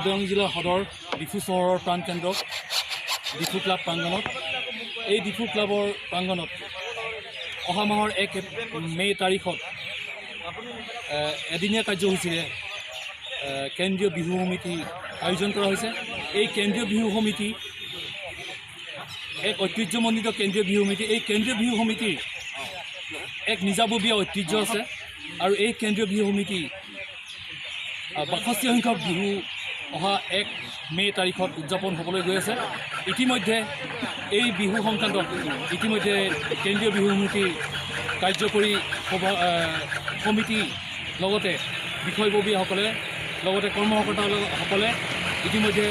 কাৰ্বি আংলং জিলাৰ সদৰ ডিফু চহৰৰ প্ৰাণকেন্দ্ৰ ডিফু ক্লাব প্ৰাংগণত এই ডিফু ক্লাবৰ প্ৰাংগণত অহা মাহৰ 1 মে' তাৰিখত এদিনীয়া কাৰ্যসূচীৰে কেন্দ্ৰীয় বিহু সমিতি আয়োজন কৰা হৈছে। এই কেন্দ্ৰীয় বিহু সমিতি এক ঐতিহ্যমণ্ডিত কেন্দ্ৰীয় বিহু সমিতি। এই কেন্দ্ৰীয় বিহু সমিতিৰ এক নিজাববীয়া ঐতিহ্য আছে আৰু এই কেন্দ্ৰীয় বিহু সমিতি 62 সংখ্যক বিহু অহা 1 মে' তাৰিখত উদযাপন হ'বলৈ গৈ আছে। ইতিমধ্যে এই বিহু সংক্ৰান্তত ইতিমধ্যে কেন্দ্ৰীয় বিহু সমিতিৰ কাৰ্যকৰী সমিতি লগতে বিষয়ববীয়াসকলে লগতে কৰ্মকৰ্তাসকলে ইতিমধ্যে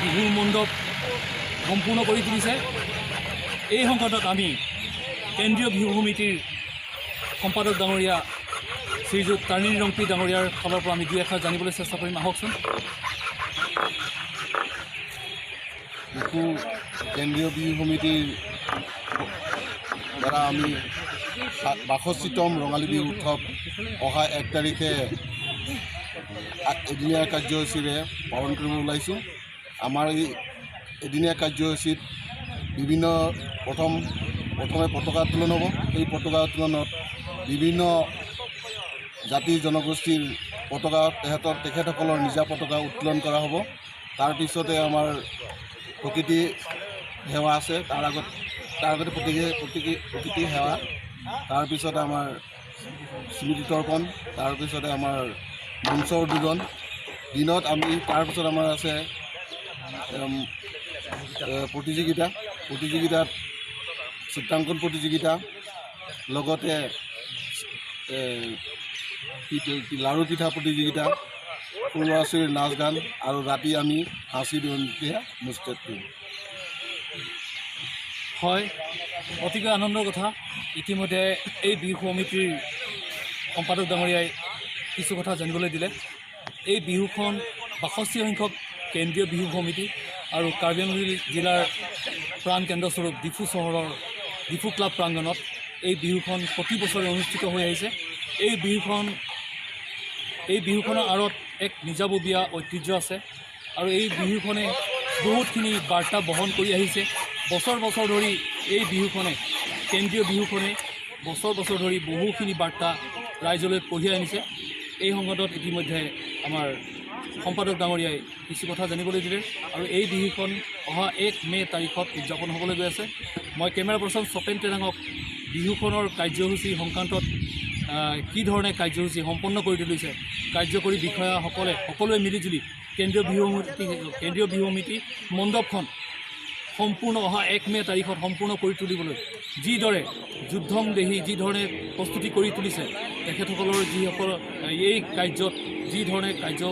বিহু মণ্ডপ সম্পূৰ্ণ কৰি তুলিছে। এই সংক্ৰান্তত আমি কেন্দ্ৰীয় বিহু সমিতিৰ সম্পাদক ডাঙৰীয়া শ্ৰীযুত তাৰ্ণী ৰংপি ডাঙৰীয়াৰ ফালৰ পৰা আমি দুই এষাৰ জানিবলৈ চেষ্টা কৰিম। আহকচোন। ডিফু কেন্দ্ৰীয় বিহু সমিতিৰ দ্বাৰা আমি 62তম ৰঙালী বিহু উৎসৱ অহা 1 তাৰিখে এদিনীয়া কাৰ্যসূচীৰে পালন কৰিব ওলাইছোঁ। আমাৰ এই এদিনীয়া কাৰ্যসূচীত প্ৰথমে পতাকা উত্তোলন হ'ব। এই পতাকা উত্তোলনত বিভিন্ন জাতি জনগোষ্ঠীৰ পতাকা তেখেতসকলৰ নিজা পতাকা উত্তোলন কৰা হ'ব। তাৰপিছতে আমাৰ প্ৰকৃতি সেৱা আছে, তাৰ আগতে প্ৰকৃতি সেৱা, তাৰপিছতে আমাৰ স্মৃতি তৰ্পণ, তাৰপিছতে আমাৰ মঞ্চ উদ্বোধন দিনত আমি তাৰপিছত আমাৰ আছে প্ৰতিযোগিতাত চিত্ৰাংকন প্ৰতিযোগিতা, লগতে লাড়ু পিঠা প্ৰতিযোগিতা, সৰু ল'ৰা ছোৱালীৰ নাচ গান আৰু ৰাতি আমি সাঁচি দিওঁতে অনুষ্ঠিত কৰিম। হয়, অতিকৈ আনন্দৰ কথা। ইতিমধ্যে এই বিহু সমিতিৰ সম্পাদক ডাঙৰীয়াই কিছু কথা জানিবলৈ দিলে। এই বিহুখন 62 সংখ্যক কেন্দ্ৰীয় বিহু সমিতি আৰু কাৰ্বি আংলং জিলাৰ প্ৰাণকেন্দ্ৰস্বৰূপ ডিফু চহৰৰ ডিফু ক্লাব প্ৰাংগণত এই বিহুখন প্ৰতি বছৰে অনুষ্ঠিত হৈ আহিছে। এই বিহুখনৰ আঁৰত এক নিজাববীয়া ঐতিহ্য আছে আৰু এই বিহুখনে বহুতখিনি বাৰ্তা বহন কৰি আহিছে। বছৰ ধৰি এই বিহুখনে কেন্দ্ৰীয় বিহুখনে বছৰ ধৰি বহুখিনি বাৰ্তা ৰাইজলৈ কঢ়িয়াই আনিছে। এই সংবাদত ইতিমধ্যে আমাৰ সম্পাদক ডাঙৰীয়াই কিছু কথা জানিবলৈ দিলে আৰু এই বিহুখন অহা 1 মে' তাৰিখত উদযাপন হ'বলৈ গৈ আছে। মই কেমেৰা পাৰ্চন স্বপেন তেৰাঙক বিহুখনৰ কাৰ্যসূচী সংক্ৰান্তত কি ধৰণে কাৰ্যসূচী সম্পন্ন কৰি তুলিছে কাৰ্যকৰী বিষয়াসকলে সকলোৱে মিলিজুলি কেন্দ্ৰীয় বিহু সমিতি মণ্ডপখন সম্পূৰ্ণ অহা 1 মে' তাৰিখত সম্পূৰ্ণ কৰি তুলিবলৈ যিদৰে যুদ্ধং দেহি যিধৰণে প্ৰস্তুতি কৰি তুলিছে, তেখেতসকলৰ যিসকল এই কাৰ্যত যিধৰণে কাৰ্য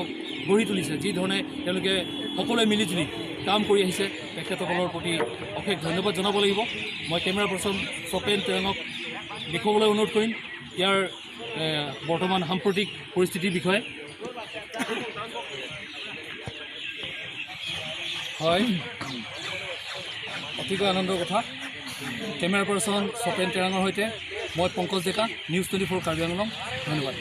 গঢ়ি তুলিছে, যিধৰণে তেওঁলোকে সকলোৱে মিলিজুলি কাম কৰি আহিছে, তেখেতসকলৰ প্ৰতি অশেষ ধন্যবাদ জনাব লাগিব। মই কেমেৰা পাৰ্চন স্বপেন তেৰাঙক দেখুৱাবলৈ অনুৰোধ কৰিম ইয়াৰ বৰ্তমান সাম্প্ৰতিক পৰিস্থিতিৰ বিষয়ে। হয়, অতিকৈ আনন্দৰ কথা। কেমেৰা পাৰ্চন স্বপেন তেৰাঙৰ সৈতে মই পংকজ ডেকা, নিউজ 24 কাৰ্বি আংলং। ধন্যবাদ।